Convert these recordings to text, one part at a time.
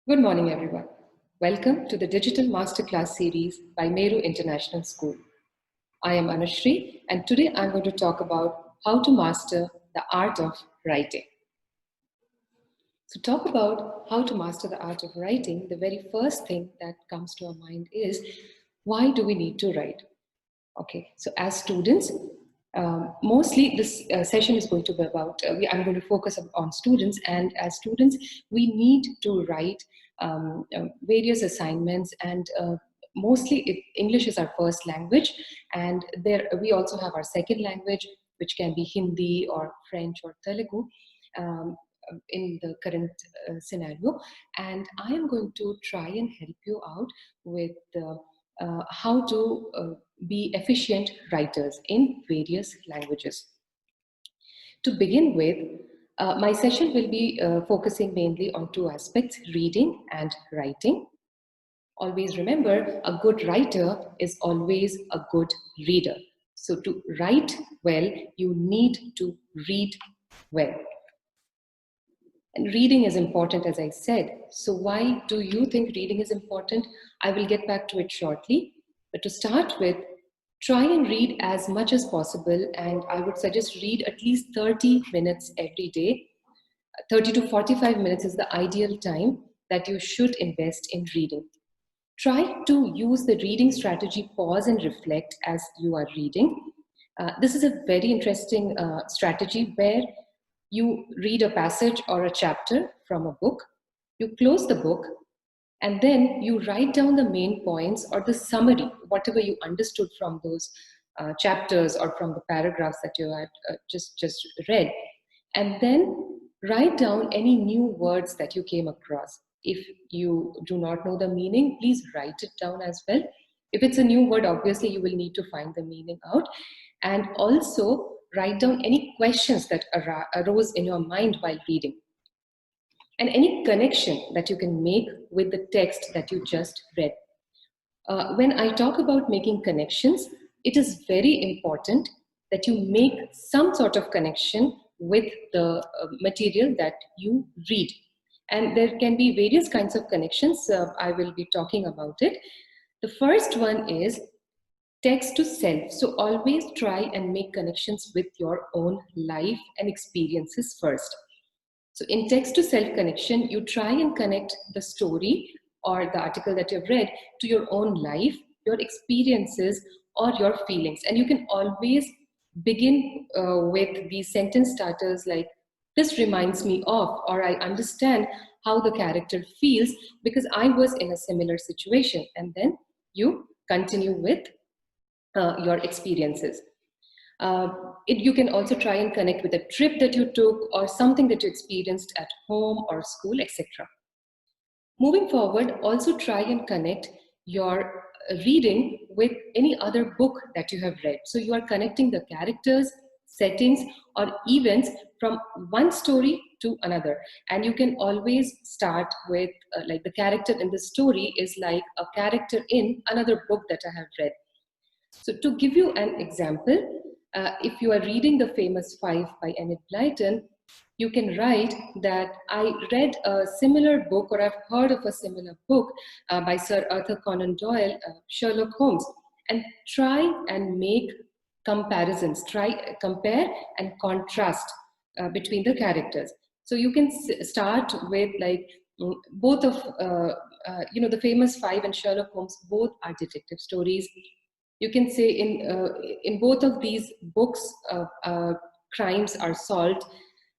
Good morning, everyone. Welcome to the Digital Masterclass series by MERU International School. I am Anushree, and today I'm going to talk about how to master the art of writing. To talk about how to master the art of writing, the very first thing that comes to our mind is, why do we need to write? Okay, so as students, mostly this session is going to be about, I'm going to focus on students, and as students, we need to write various assignments, and mostly English is our first language, and there we also have our second language, which can be Hindi or French or Telugu. In the current scenario, and I am going to try and help you out with how to be efficient writers in various languages. To begin with, my session will be focusing mainly on two aspects, reading and writing. Always remember, a good writer is always a good reader. So to write well, you need to read well. And reading is important, as I said. So why do you think reading is important? I will get back to it shortly. But to start with, try and read as much as possible. And I would suggest read at least 30 minutes every day. 30 to 45 minutes is the ideal time that you should invest in reading. Try to use the reading strategy, pause and reflect as you are reading. This is a very interesting strategy where you read a passage or a chapter from a book, you close the book, and then you write down the main points or the summary, whatever you understood from those chapters or from the paragraphs that you had just read. And then write down any new words that you came across. If you do not know the meaning, please write it down as well. If it's a new word, obviously you will need to find the meaning out. And also write down any questions that arose in your mind while reading, and any connection that you can make with the text that you just read. When I talk about making connections, it is very important that you make some sort of connection with the material that you read. And there can be various kinds of connections. I will be talking about it. The first one is text to self. So always try and make connections with your own life and experiences first. So in text to self connection, you try and connect the story or the article that you've read to your own life, your experiences, or your feelings. And you can always begin with these sentence starters like, this reminds me of, or I understand how the character feels because I was in a similar situation. And then you continue with your experiences. You can also try and connect with a trip that you took or something that you experienced at home or school, etc. Moving forward, also try and connect your reading with any other book that you have read. So you are connecting the characters, settings, or events from one story to another. And you can always start with like the character in the story is like a character in another book that I have read. So to give you an example, if you are reading The Famous Five by Enid Blyton, you can write that I read a similar book or I've heard of a similar book by Sir Arthur Conan Doyle, Sherlock Holmes, and try and make comparisons, compare and contrast between the characters. So you can start with like both of, The Famous Five and Sherlock Holmes, both are detective stories. You can say in both of these books, crimes are solved,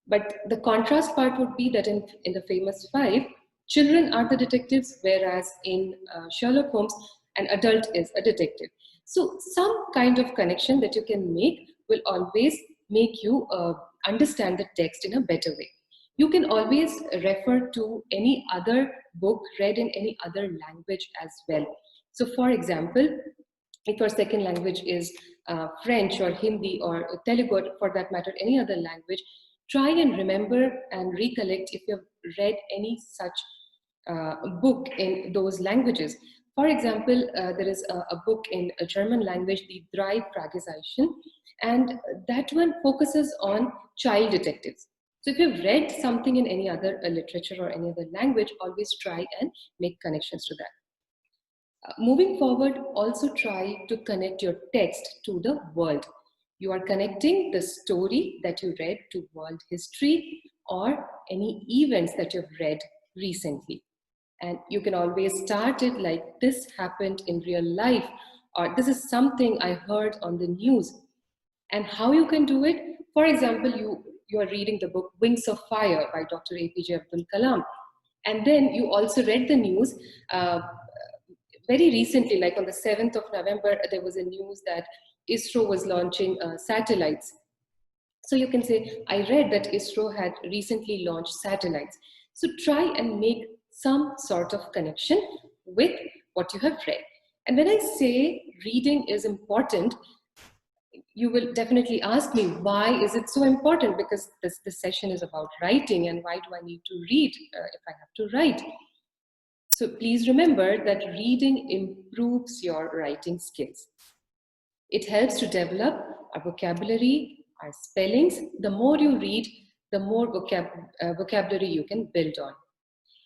but the contrast part would be that in The Famous Five, children are the detectives, whereas in Sherlock Holmes, an adult is a detective. So some kind of connection that you can make will always make you understand the text in a better way. You can always refer to any other book read in any other language as well. So for example, if your second language is French or Hindi or Telugu, for that matter, any other language, try and remember and recollect if you've read any such book in those languages. For example, there is a book in a German language, the Drei Fragezeichen, and that one focuses on child detectives. So if you've read something in any other literature or any other language, always try and make connections to that. Moving forward, also try to connect your text to the world. You are connecting the story that you read to world history or any events that you've read recently. And you can always start it like, this happened in real life, or this is something I heard on the news. And how you can do it, for example, you are reading the book Wings of Fire by Dr. APJ Abdul Kalam, and then you also read the news very recently, like on the 7th of November, there was a news that ISRO was launching satellites. So you can say, I read that ISRO had recently launched satellites. So try and make some sort of connection with what you have read. And when I say reading is important, you will definitely ask me, why is it so important? Because this session is about writing, and why do I need to read if I have to write? So please remember that reading improves your writing skills. It helps to develop our vocabulary, our spellings. The more you read, the more vocabulary you can build on.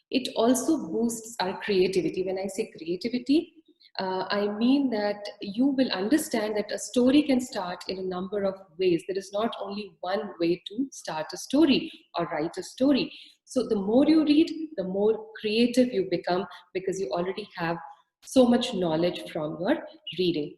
It also boosts our creativity. When I say creativity, I mean that you will understand that a story can start in a number of ways. There is not only one way to start a story or write a story. So the more you read, the more creative you become, because you already have so much knowledge from your reading.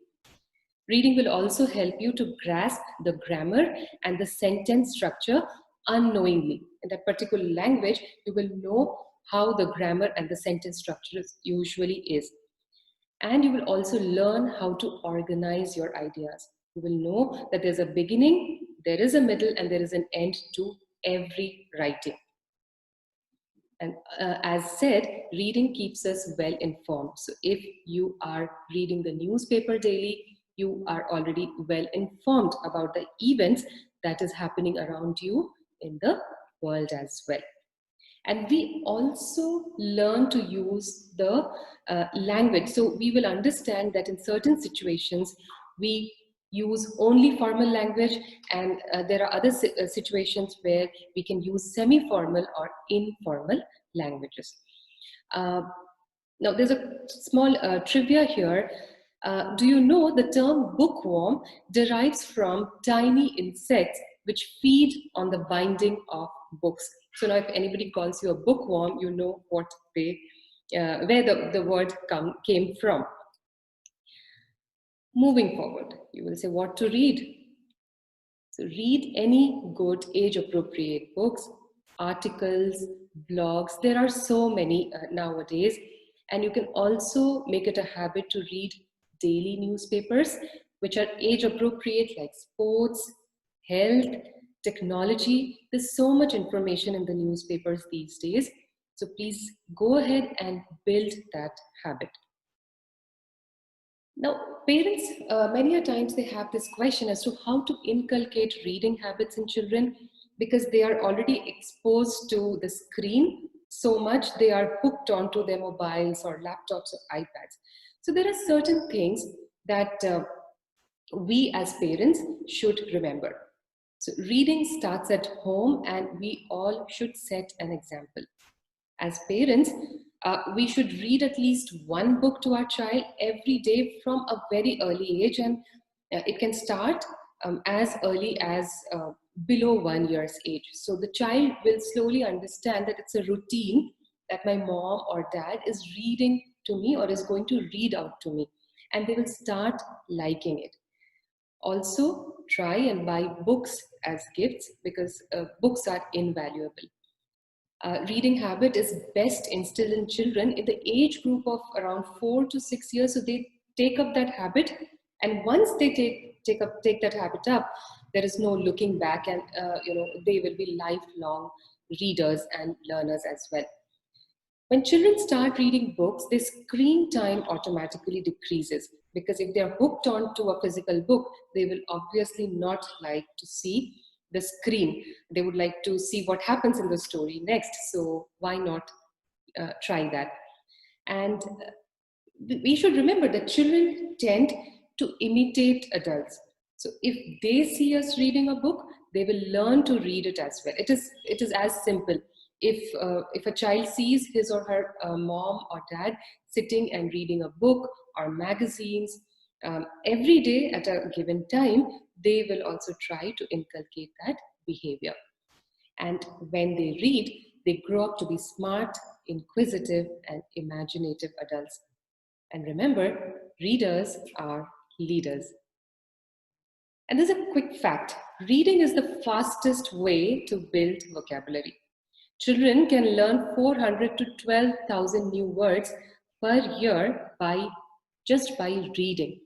Reading will also help you to grasp the grammar and the sentence structure unknowingly. In that particular language, you will know how the grammar and the sentence structure usually is. And you will also learn how to organize your ideas. You will know that there's a beginning, there is a middle, and there is an end to every writing. And as said, reading keeps us well informed. So if you are reading the newspaper daily, you are already well informed about the events that is happening around you in the world as well. And we also learn to use the language. So we will understand that in certain situations, we use only formal language, and there are other situations where we can use semi-formal or informal languages. Now, there's a small trivia here. Do you know the term bookworm derives from tiny insects which feed on the binding of books? So now if anybody calls you a bookworm, you know what where the word came from. Moving forward, you will say what to read. So read any good age-appropriate books, articles, blogs. There are so many nowadays. And you can also make it a habit to read daily newspapers, which are age-appropriate, like sports, health, technology. There's so much information in the newspapers these days. So please go ahead and build that habit. Now, parents, many a times they have this question as to how to inculcate reading habits in children, because they are already exposed to the screen so much, they are hooked onto their mobiles or laptops or iPads. So there are certain things that we as parents should remember. So reading starts at home, and we all should set an example. As parents, we should read at least one book to our child every day from a very early age, and it can start as early as below 1 year's age. So the child will slowly understand that it's a routine that my mom or dad is reading to me or is going to read out to me, and they will start liking it. Also, try and buy books as gifts, because books are invaluable. Reading habit is best instilled in children in the age group of around 4 to 6 years. So they take up that habit, and once they take that habit up, there is no looking back, and they will be lifelong readers and learners as well. When children start reading books, their screen time automatically decreases, because if they are hooked onto a physical book, they will obviously not like to see the screen. They would like to see what happens in the story next. So why not try that? And we should remember that children tend to imitate adults. So if they see us reading a book, they will learn to read it as well. It is as simple. If a child sees his or her mom or dad sitting and reading a book or magazines every day at a given time, they will also try to inculcate that behavior. And when they read, they grow up to be smart, inquisitive, and imaginative adults. And remember, readers are leaders. And there's a quick fact. Reading is the fastest way to build vocabulary. Children can learn 400 to 12,000 new words per year just by reading.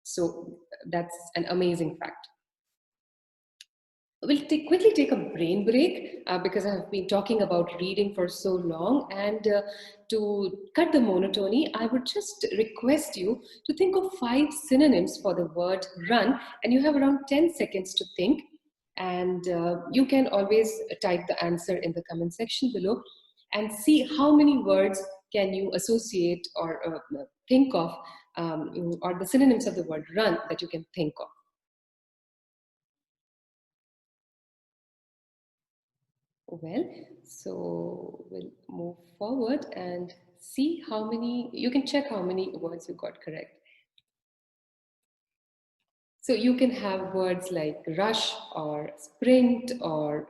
So that's an amazing fact. We'll quickly take a brain break because I've been talking about reading for so long, and to cut the monotony, I would just request you to think of 5 synonyms for the word run, and you have around 10 seconds to think, and you can always type the answer in the comment section below and see how many words can you associate or think of, or the synonyms of the word run that you can think of. Well, so we'll move forward and see how many, you can check how many words you got correct. So you can have words like rush or sprint or,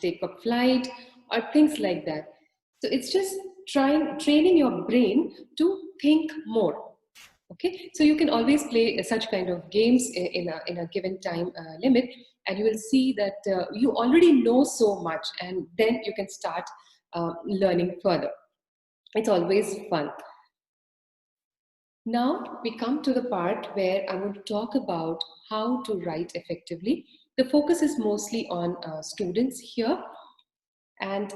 take a flight or things like that. So it's just training your brain to think more. Okay, so you can always play such kind of games in a given time limit, and you will see that you already know so much, and then you can start learning further. It's always fun. Now we come to the part where I'm going to talk about how to write effectively. The focus is mostly on students here, and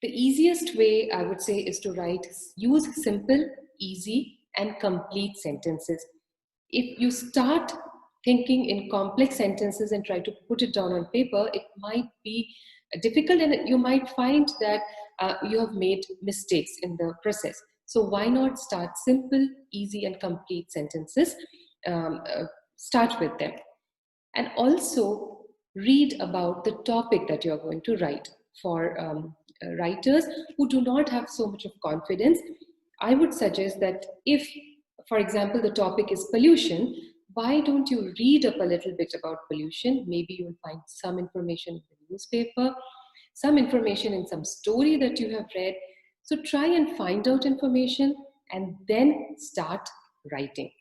the easiest way I would say is to use simple, easy, and complete sentences. If you start thinking in complex sentences and try to put it down on paper, it might be difficult, and you might find that you have made mistakes in the process. So why not start simple, easy, and complete sentences? Start with them. And also read about the topic that you're going to write. For writers who do not have so much of confidence, I would suggest that if, for example, the topic is pollution, why don't you read up a little bit about pollution? Maybe you'll find some information in the newspaper, some information in some story that you have read. So try and find out information and then start writing.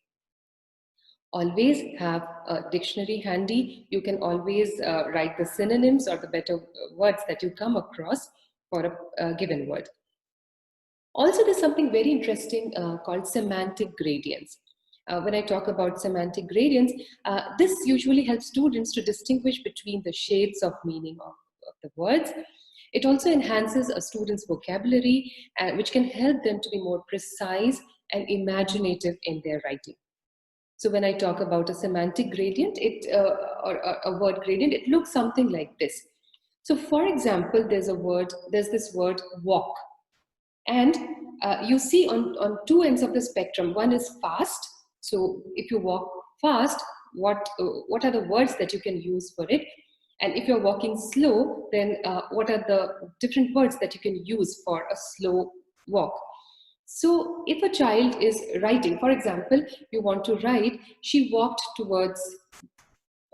Always have a dictionary handy. You can always write the synonyms or the better words that you come across for a given word. Also, there's something very interesting called semantic gradients. When I talk about semantic gradients, this usually helps students to distinguish between the shades of meaning of the words. It also enhances a student's vocabulary, which can help them to be more precise and imaginative in their writing. So when I talk about a semantic gradient, or a word gradient, it looks something like this. So for example, there's this word walk. And you see on two ends of the spectrum, one is fast. So if you walk fast, what are the words that you can use for it? And if you're walking slow, then what are the different words that you can use for a slow walk? So if a child is writing, for example, you want to write, she walked towards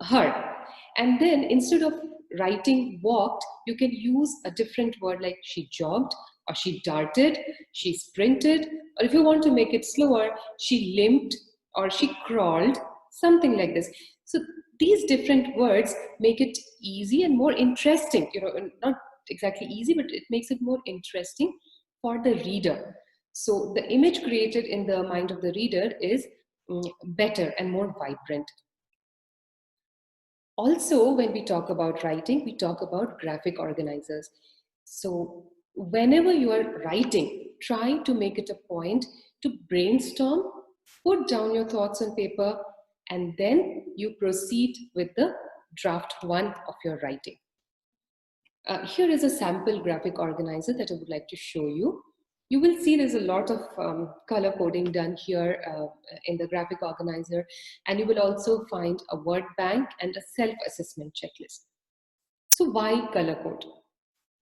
her. And then instead of writing walked, you can use a different word like she jogged, or she darted, she sprinted, or if you want to make it slower, she limped, or she crawled, something like this. So these different words make it easy and more interesting, not exactly easy, but it makes it more interesting for the reader. So the image created in the mind of the reader is better and more vibrant. Also, when we talk about writing, we talk about graphic organizers. So whenever you are writing, try to make it a point to brainstorm, put down your thoughts on paper, and then you proceed with the draft one of your writing. Here is a sample graphic organizer that I would like to show you. You will see there's a lot of color coding done here in the graphic organizer, and you will also find a word bank and a self-assessment checklist. So why color code?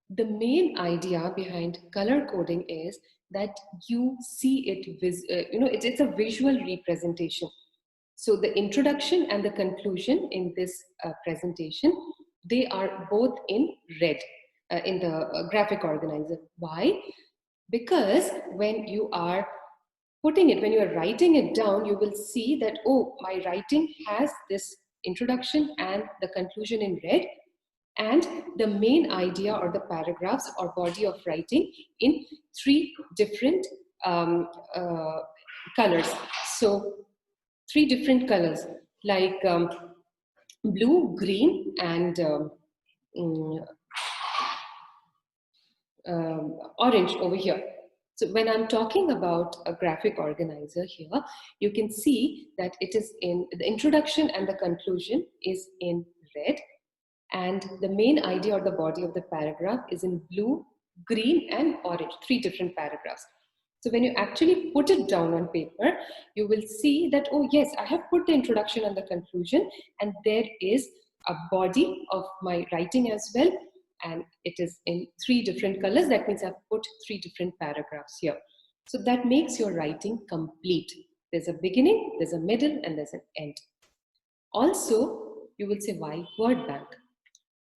The main idea behind color coding is that you see it, it's a visual representation. So the introduction and the conclusion in this presentation, they are both in red in the graphic organizer. Why? Because when you are putting it, when you are writing it down, you will see that, oh, my writing has this introduction and the conclusion in red, and the main idea or the paragraphs or body of writing in three different colors. So three different colors like blue, green, and mm, orange over here. So when I'm talking about a graphic organizer here, you can see that it is in the introduction and the conclusion is in red, and the main idea or the body of the paragraph is in blue, green, and orange, three different paragraphs. So when you actually put it down on paper, you will see that, oh yes, I have put the introduction and the conclusion, and there is a body of my writing as well, and it is in three different colors. That means I've put three different paragraphs here. So that makes your writing complete. There's a beginning, there's a middle, and there's an end. Also, you will say, why word bank?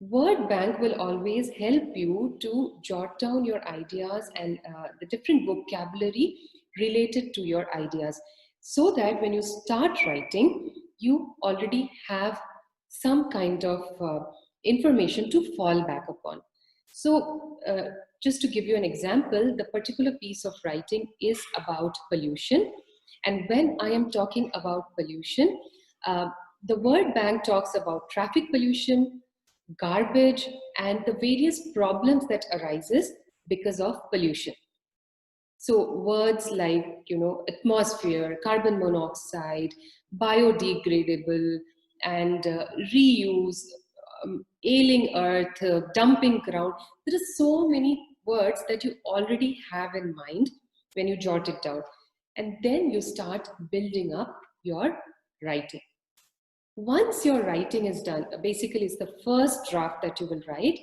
Word bank will always help you to jot down your ideas and the different vocabulary related to your ideas, so that when you start writing, you already have some kind of information to fall back upon. So just to give you an example, the particular piece of writing is about pollution. And when I am talking about pollution, the word bank talks about traffic pollution, garbage, and the various problems that arises because of pollution. So words like, atmosphere, carbon monoxide, biodegradable, and reuse, ailing earth, dumping ground. There are so many words that you already have in mind when you jot it down. And then you start building up your writing. Once your writing is done, basically it's the first draft that you will write,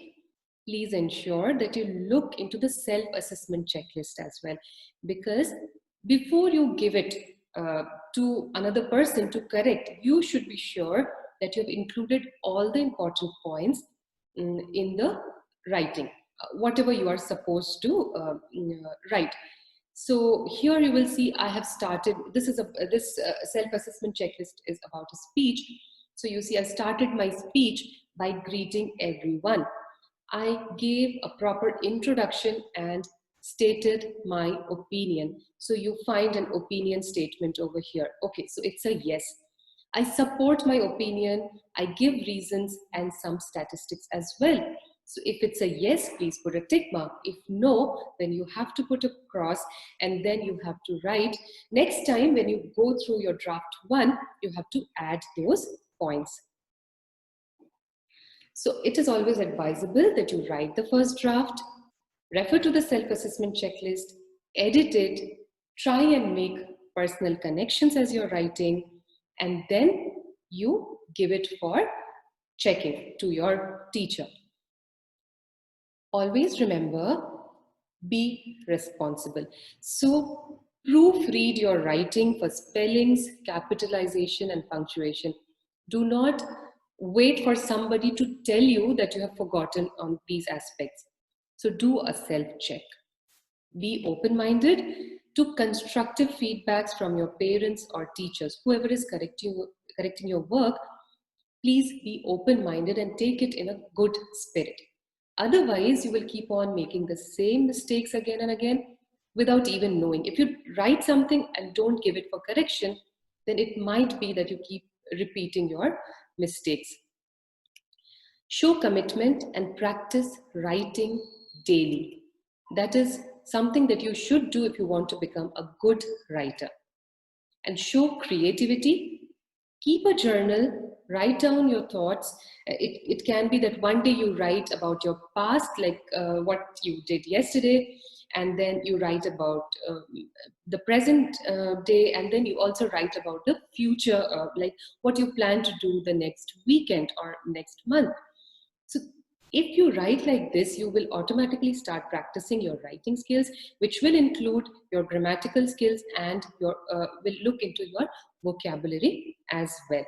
please ensure that you look into the self-assessment checklist as well, because before you give it to another person to correct, you should be sure that you have included all the important points in the writing, whatever you are supposed to write. So here you will see I have started, this self-assessment checklist is about a speech. So you see I started my speech by greeting everyone. I gave a proper introduction and stated my opinion. So you find an opinion statement over here. Okay, so it's a yes. I support my opinion, I give reasons and some statistics as well. So if it's a yes, please put a tick mark. If no, then you have to put a cross, and then you have to write. Next time when you go through your draft one, you have to add those points. So it is always advisable that you write the first draft, refer to the self-assessment checklist, edit it, try and make personal connections as you're writing, and then you give it for checking to your teacher. Always remember, be responsible. So proofread your writing for spellings, capitalization, and punctuation. Do not wait for somebody to tell you that you have forgotten on these aspects. So do a self-check. Be open-minded to constructive feedbacks from your parents or teachers. Whoever is correcting your work, please be open-minded and take it in a good spirit. Otherwise, you will keep on making the same mistakes again and again without even knowing. If you write something and don't give it for correction, then it might be that you keep repeating your mistakes. Show commitment and practice writing daily. That is something that you should do if you want to become a good writer. And show creativity. Keep a journal, write down your thoughts. It can be that one day you write about your past, like what you did yesterday, and then you write about the present day, and then you also write about the future, like what you plan to do the next weekend or next month. So if you write like this, you will automatically start practicing your writing skills, which will include your grammatical skills, and your will look into your vocabulary as well.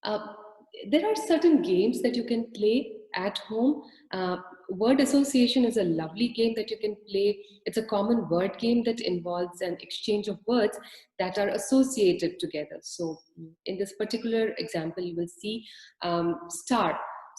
Uh, there are certain games that you can play at home. Word association is a lovely game that you can play. It's a common word game that involves an exchange of words that are associated together. So in this particular example, you will see star.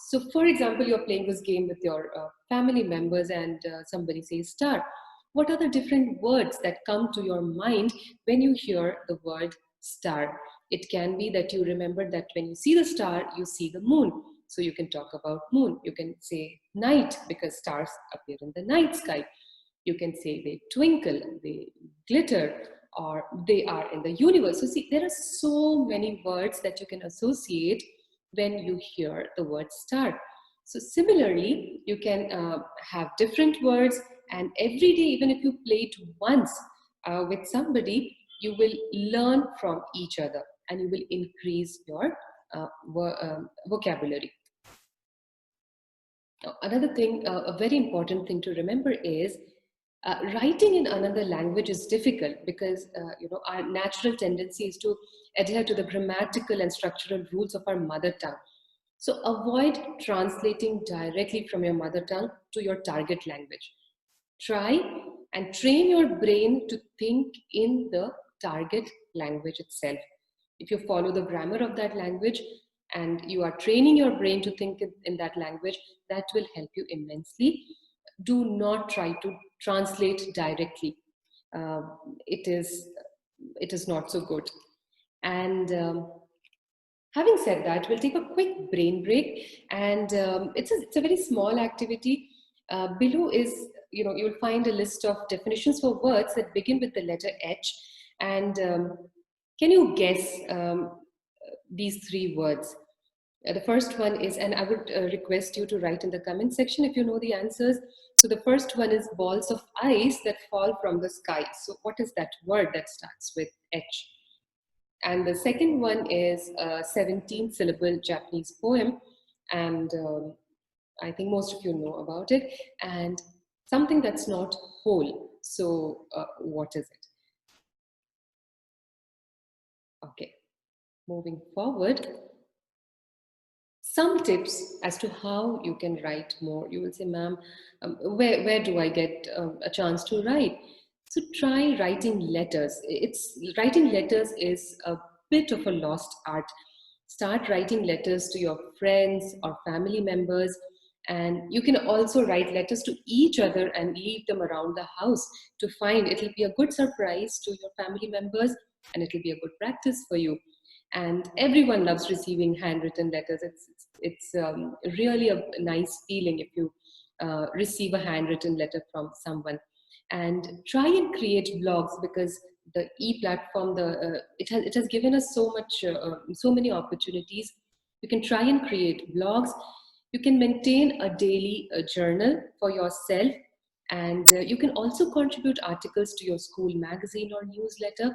So for example, you're playing this game with your family members, and somebody says star. What are the different words that come to your mind when you hear the word star? It can be that you remember that when you see the star, you see the moon. So you can talk about moon. You can say night because stars appear in the night sky. You can say they twinkle, they glitter, or they are in the universe. So see, there are so many words that you can associate when you hear the word star. So similarly, you can have different words, and every day, even if you play it once with somebody, you will learn from each other, and you will increase your vocabulary. Now, another thing, a very important thing to remember is writing in another language is difficult because our natural tendency is to adhere to the grammatical and structural rules of our mother tongue. So avoid translating directly from your mother tongue to your target language. Try and train your brain to think in the target language itself. If you follow the grammar of that language and you are training your brain to think in that language, that will help you immensely. Do not try to translate directly. It is not so good. And having said that, we'll take a quick brain break, and it's a very small activity. Below is, you'll find a list of definitions for words that begin with the letter H, and can you guess these three words? The first one is, and I would request you to write in the comment section if you know the answers. So the first one is balls of ice that fall from the sky. So what is that word that starts with H? And the second one is a 17-syllable Japanese poem, and I think most of you know about it, and something that's not whole. So what is it? Okay, moving forward. Some tips as to how you can write more. You will say, ma'am, where do I get a chance to write? So try writing letters. Writing letters is a bit of a lost art. Start writing letters to your friends or family members, and you can also write letters to each other and leave them around the house to find. It'll be a good surprise to your family members, and it'll be a good practice for you. And everyone loves receiving handwritten letters. It's really a nice feeling if you receive a handwritten letter from someone. And try and create blogs, because the e-platform, it has given us so many opportunities. You can try and create blogs. You can maintain a daily journal for yourself, and you can also contribute articles to your school magazine or newsletter.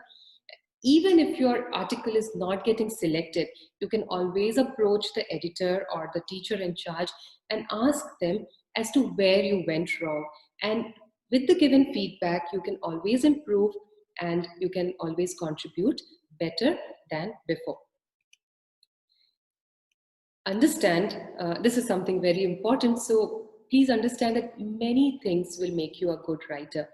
Even if your article is not getting selected, you can always approach the editor or the teacher in charge and ask them as to where you went wrong. And with the given feedback, you can always improve, and you can always contribute better than before. Understand, this is something very important. So please understand that many things will make you a good writer.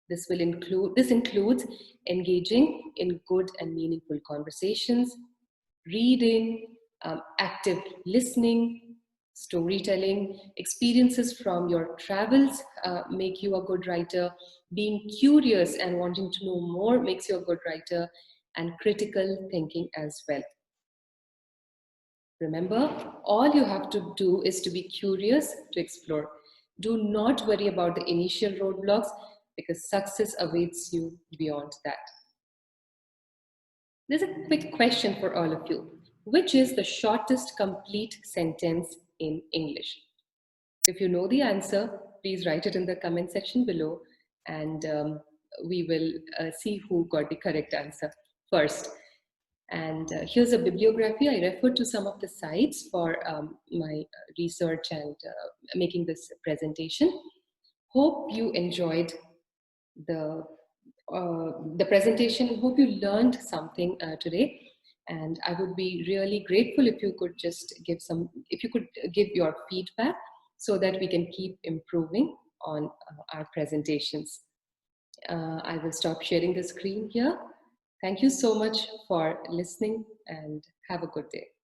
This includes engaging in good and meaningful conversations, reading, active listening, storytelling. Experiences from your travels make you a good writer. Being curious and wanting to know more makes you a good writer, and critical thinking as well. Remember, all you have to do is to be curious, to explore. Do not worry about the initial roadblocks, because success awaits you beyond that. There's a quick question for all of you. Which is the shortest complete sentence in English? If you know the answer, please write it in the comment section below, and we will see who got the correct answer first. And here's a bibliography. I referred to some of the sites for my research and making this presentation. Hope you enjoyed the presentation. Hope you learned something today. And I would be really grateful if you could just give your feedback so that we can keep improving on our presentations. I will stop sharing the screen here. Thank you so much for listening and have a good day.